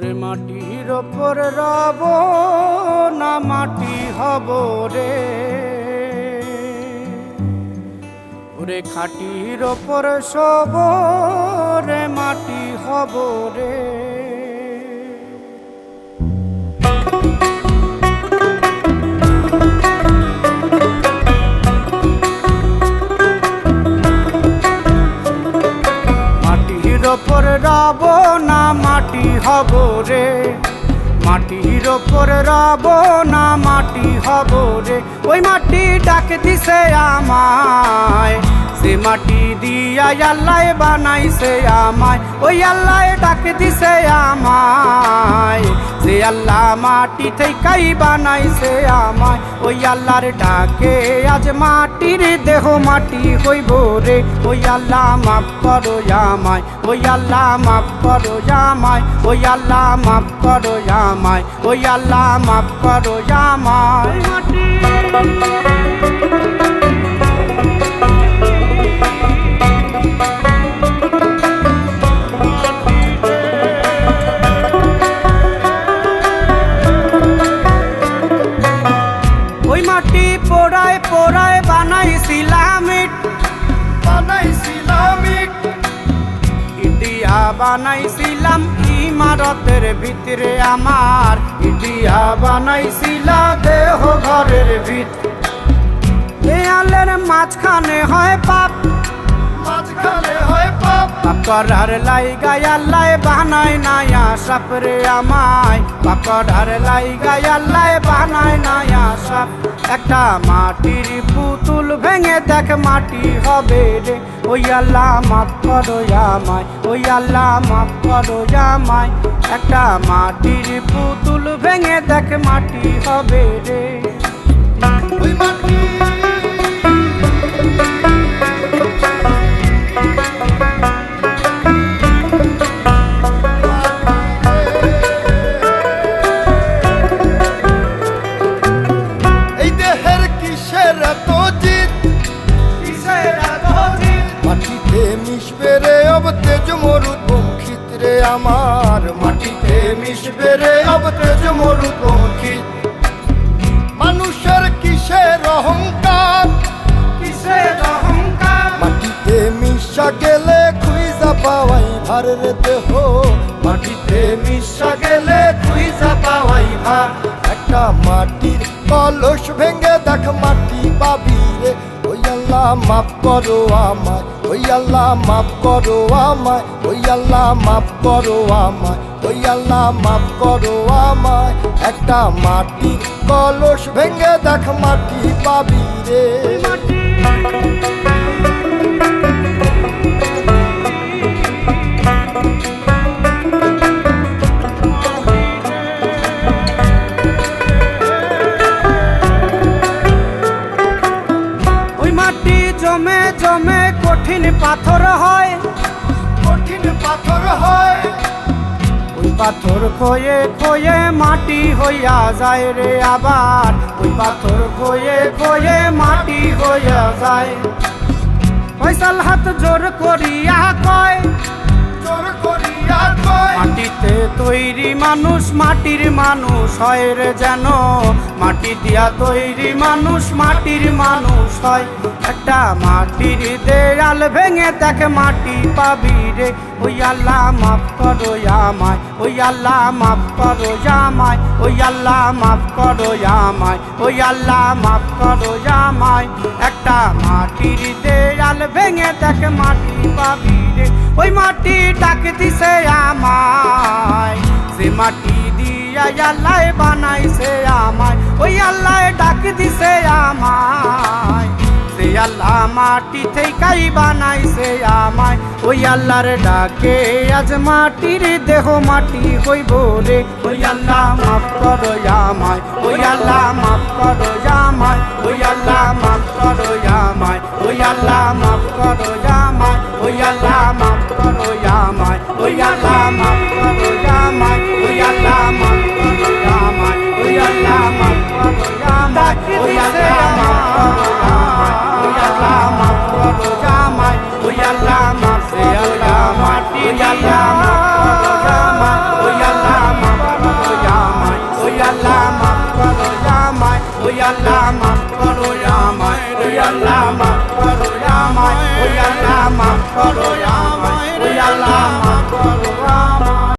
রে মাটির ওপর রব না মাটি হব রে, ওরে খাটির ওপর শোব রে মাটি হব রে। মাটির ওপর রব না মাটি হব রে, মাটির ওপর রব না মাটি হব রে। ওই মাটি ডাক দিছে আমায়, সে মাটি দিয়া আল্লাহ বানাইছে আমায়। ওই আল্লাহ ডাক দিছে আমায়, সে আল্লাহ মাটি থেকেই বানাইছে আমায়। ওই আল্লাহর ডাকে আজ মাটির দেহ মাটি হইব রে। ওই আল্লাহ মাফ করো আমায়, ওই আল্লাহ মাফ করো আমায়, ওই আল্লাহ মাফ করো আমায়, ওই আল্লাহ মাফ করো আমায়। ওই মাটি পোড়ায় পোড়ায় বানাইছিলাম ইট, ইটিয়া বানাইছিলাম ইমারতের ভিতরে আমার, ইটিয়া বানাইছিলা দেহ ঘরের ভিত। দেয়ালের মাঝখানে হয় পাপ, মাঝখানে হয় পাপ, পাপ করার লাইগায় আল্লাহ বানায় নায়া সাপ রে আমায়। পাপ করার লাইগায় আল্লাহ বানায় নায়া সাপ। একটা মাটির পুতুল ভেঙে দেখ মাটি হবে রে। ওই আল্লাহ মাফ করো আমায়, ওই আল্লাহ মাফ করো আমায়। একটা মাটির পুতুল ভেঙে দেখ মাটি হবে রে। ওই মাটি আমার, মাটিতে মিশবে রে অব তেজ মরুপঙ্খিত। মানুষের কিসের অহংকার, কিসের অহংকার, মাটিতে মিশা গেলে খুঁজা পাওয়াই ভার রে দেহ। মাটিতে মিশা গেলে খুঁজা পাওয়াই ভার। একটা মাটির কলস ভেঙে দেখ মাটি পাবি রে। ওই আল্লাহ মাফ করো আমায়, ওই আল্লাহ মাফ করো আমায়, ওই আল্লাহ মাফ করো আমায়, ওই আল্লাহ মাফ করো আমায়। একটা মাটির কলস ভেঙে দেখ মাটি পাবি রে। জমে জমে কঠিন পাথর হয়, কঠিন পাথর হয়। ওই পাথর খয়ে খয়ে মাটি হইয়া যায় রে আবার। ওই পাথর খয়ে খয়ে মাটি হইয়া যায়। ফয়সাল হাত জোর করিয়া কয়, জোর করিয়া কয়, মাটিতে তৈরি মানুষ মাটির মানুষ হয় রে যেন। মাটি দিয়া তৈরি মানুষ মাটির মানুষ হয়। একটা মাটির দেয়াল ভেঙে দেখ মাটি পাবি রে। ওই আল্লাহ মাফ করো আমায়, ওই আল্লাহ মাফ করো আমায়, ওই আল্লাহ মাফ করো আমায়, ওই আল্লাহ মাফ করো আমায়। একটা মাটির দেয়াল ভেঙে দেখ মাটি পাবি রে। ওই মাটি ডাক দিছে আমায়, সে মাটি দিয়া আল্লাহ বানাইছে আমায়। ওই আল্লাহ ডাক দিছে আমায়, সে আল্লাহ মাটি থেকেই বানাইছে আমায়। ওই আল্লাহর ডাকে আজ মাটির দেহ মাটি হইব রে। ওই আল্লাহ মাফ করো আমায়, ওই আল্লাহ মাফ করো আমায়, ওই আল্লাহ মাফ করো আমায়, ওই আল্লাহ মাফ করো আমায়, ওই আল্লাহ মাফ করো আমায়, ওই আল্লাহ মাফ করো আমায়, ওই আল্লাহ মাফ করো আমায়, ওই আল্লাহ মাফ করো আমায়, ওই আল্লাহ মাফ করো আমায়, ওই আল্লাহ মাফ করো আমায়, ওই আল্লাহ মাফ করো আমায়, ওই আল্লাহ মাফ করো আমায়, ওই আল্লাহ করো আমায় ওই আল্লাহ মাফ করো আমায় ওই আল্লাহ মাফ করো আমায় ওই আল্লাহ মাফ করো